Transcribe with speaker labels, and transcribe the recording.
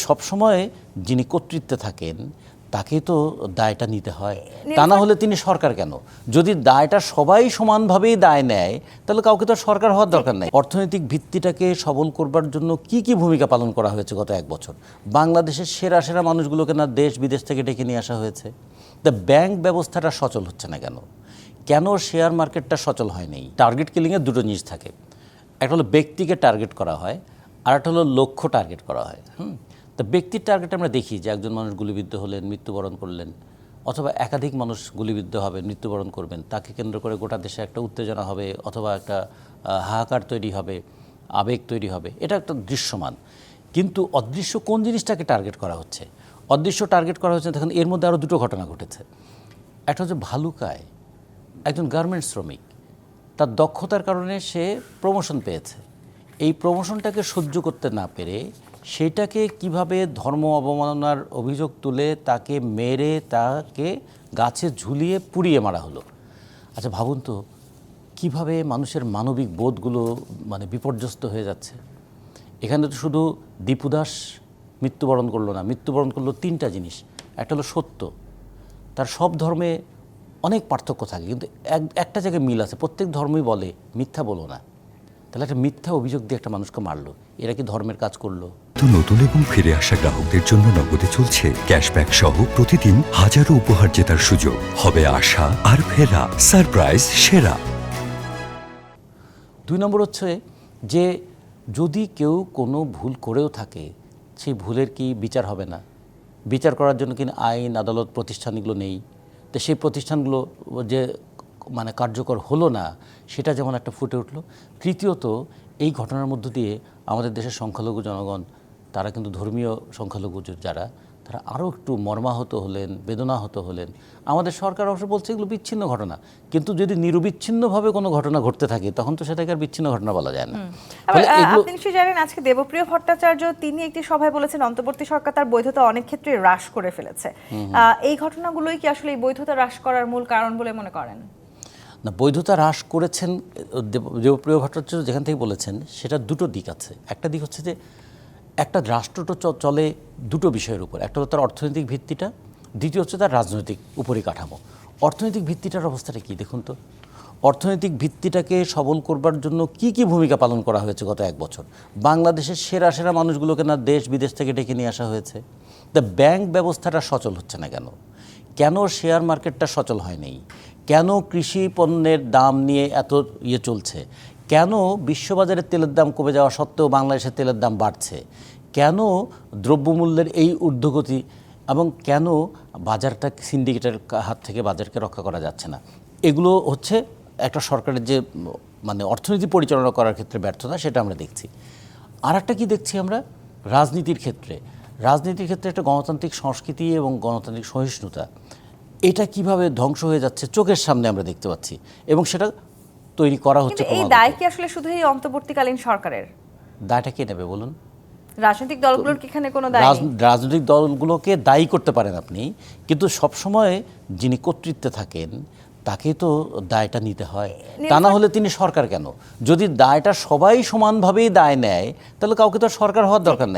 Speaker 1: সবসময় যিনি কর্তৃত্বে থাকেন তাকে তো দায়টা নিতে হয়, তা না হলে তিনি সরকার কেন? যদি দায়টা সবাই সমানভাবেই দায় নেয় তাহলে কাউকে তো সরকার হওয়ার দরকার নেই। অর্থনৈতিক ভিত্তিটাকে সবল করবার জন্য কি কি ভূমিকা পালন করা হয়েছে গত এক বছর? বাংলাদেশের সেরা সেরা মানুষগুলোকে না দেশ বিদেশ থেকে ডেকে নিয়ে আসা হয়েছে। তা ব্যাংক ব্যবস্থাটা সচল হচ্ছে না কেন? কেন শেয়ার মার্কেটটা সচল হয়নি? টার্গেট কিলিংয়ের দুটো জিনিস থাকে, একটা হলো ব্যক্তিকে টার্গেট করা হয়, আর একটা হলো লক্ষ্য টার্গেট করা হয়। তা ব্যক্তির টার্গেটে আমরা দেখি যে একজন মানুষ গুলিবিদ্ধ হলেন, মৃত্যুবরণ করলেন, অথবা একাধিক মানুষ গুলিবিদ্ধ হবেন, মৃত্যুবরণ করবেন, তাকে কেন্দ্র করে গোটা দেশে একটা উত্তেজনা হবে, অথবা একটা হাহাকার তৈরি হবে, আবেগ তৈরি হবে। এটা একটা দৃশ্যমান। কিন্তু অদৃশ্য কোন জিনিসটাকে টার্গেট করা হচ্ছে? অদৃশ্য টার্গেট করা হচ্ছে। দেখুন, এর মধ্যে আরও দুটো ঘটনা ঘটেছে। একটা হচ্ছে ভালুকায় একজন গার্মেন্টস শ্রমিক, তার দক্ষতার কারণে সে প্রমোশন পেয়েছে। এই প্রমোশনটাকে সহ্য করতে না পেরে সেটাকে কিভাবে ধর্ম অবমাননার অভিযোগ তুলে তাকে মেরে তাকে গাছে ঝুলিয়ে পুড়িয়ে মারা হলো। আচ্ছা ভাবুন তো, কীভাবে মানুষের মানবিক বোধগুলো মানে বিপর্যস্ত হয়ে যাচ্ছে। এখানে তো শুধু দীপু দাস মৃত্যুবরণ করলো না, মৃত্যুবরণ করলো তিনটা জিনিস। একটা হলো সত্য, তার সব ধর্মে অনেক পার্থক্য থাকে কিন্তু একটা জায়গায় মিল আছে, প্রত্যেক ধর্মই বলে মিথ্যা বলো না। তাহলে একটা মিথ্যা অভিযোগ দিয়ে একটা মানুষকে মারলো, এরা কি ধর্মের কাজ করলো?
Speaker 2: তো নতুন এবং ফিরে আসা গ্রাহকদের জন্য নগদে চলছে ক্যাশব্যাক সহ প্রতিদিন হাজারো উপহার জেতার সুযোগ। হবে আশা আর ফেরা সারপ্রাইজ সেরা।
Speaker 1: 2 নম্বর হচ্ছে যে যদি কেউ কোনো ভুল করেও থাকে, সেই ভুলের কি বিচার হবে না? বিচার করার জন্য কি আইন আদালত প্রতিষ্ঠানগুলো নেই? তো সেই প্রতিষ্ঠানগুলো যে মানে কার্যকর হলো না, সেটা যেমন একটা ফুটে উঠলো। তৃতীয়ত, এই ঘটনার মধ্য দিয়ে আমাদের দেশের সংখ্যালঘু জনগণ, তারা কিন্তু ধর্মীয় সংখ্যালঘু যারা, তারা আরও একটু মর্মাহত হলেন, বেদনাহত হলেন। আমাদের সরকার অবশ্য বলছে এগুলো বিচ্ছিন্ন ঘটনা, কিন্তু যদি নিরবিচ্ছিন্নভাবে কোনো ঘটনা ঘটতে থাকে তখন তো সেটাকে আর বিচ্ছিন্ন ঘটনা বলা যায় না।
Speaker 3: আপনি নিশ্চয়ই জানেন, আজকে দেবপ্রিয় ভট্টাচার্য তিনি একটি সভায় বলেছেন অন্তর্বর্তী সরকার তার বৈধতা অনেক ক্ষেত্রে হ্রাস করে ফেলেছে। এই ঘটনাগুলোই কি আসলে এই বৈধতা হ্রাস করার মূল কারণ বলে মনে করেন?
Speaker 1: না, বৈধতা হ্রাস করেছেন দেবপ্রিয় ভট্টাচার্য যেখান থেকে বলেছেন, সেটা দুটো দিক আছে। একটা দিক হচ্ছে যে একটা রাষ্ট্রটা চলে দুটো বিষয়ের উপর, একটা হলো তার অর্থনৈতিক ভিত্তিটা, দ্বিতীয় হচ্ছে তার রাজনৈতিক উপরিকাঠামো। অর্থনৈতিক ভিত্তিটার অবস্থাটা কি দেখুন তো। অর্থনৈতিক ভিত্তিটাকে সবল করবার জন্য কি কি ভূমিকা পালন করা হয়েছে গত এক বছর? বাংলাদেশের সেরা সেরা মানুষগুলোকে না দেশ বিদেশ থেকে ডেকে নিয়ে আসা হয়েছে। তা ব্যাংক ব্যবস্থাটা সচল হচ্ছে না কেন? কেন শেয়ার মার্কেটটা সচল হয়নি? কেন কৃষি পণ্যের দাম নিয়ে এত চলছে? কেন বিশ্ববাজারে তেলের দাম কমে যাওয়া সত্ত্বেও বাংলাদেশের তেলের দাম বাড়ছে? কেন দ্রব্যমূল্যের এই ঊর্ধ্বগতি? এবং কেন বাজারটা সিন্ডিকেটের হাত থেকে বাজারকে রক্ষা করা যাচ্ছে না? এগুলো হচ্ছে একটা সরকারের যে মানে অর্থনীতি পরিচালনা করার ক্ষেত্রে ব্যর্থতা, সেটা আমরা দেখছি। আর একটা কি দেখছি আমরা? রাজনীতির ক্ষেত্রে একটা গণতান্ত্রিক সংস্কৃতি এবং গণতান্ত্রিক সহিষ্ণুতা, এটা কিভাবে ধ্বংস হয়ে যাচ্ছে চোখের সামনে আমরা দেখতে পাচ্ছি, এবং সেটা তৈরি করা হচ্ছে।
Speaker 3: এই দায় কি আসলে শুধু এই অন্তর্বর্তীকালীন সরকারের?
Speaker 1: দায়টা কে নেবে বলুন?
Speaker 3: রাজনৈতিক দলগুলোর কি এখানে কোনো দায় নেই?
Speaker 1: রাজনৈতিক দলগুলোকে দায়ী করতে পারেন আপনি, কিন্তু সবসময় যিনি কর্তৃত্বে থাকেন তাকে তো দায়টা নিতে হয়, তা না হলে তিনি সরকার কেন? যদি দায়টা সবাই সমানভাবেই দায় নেয় তাহলে কাউকে তো সরকার হওয়ার দরকার নেই।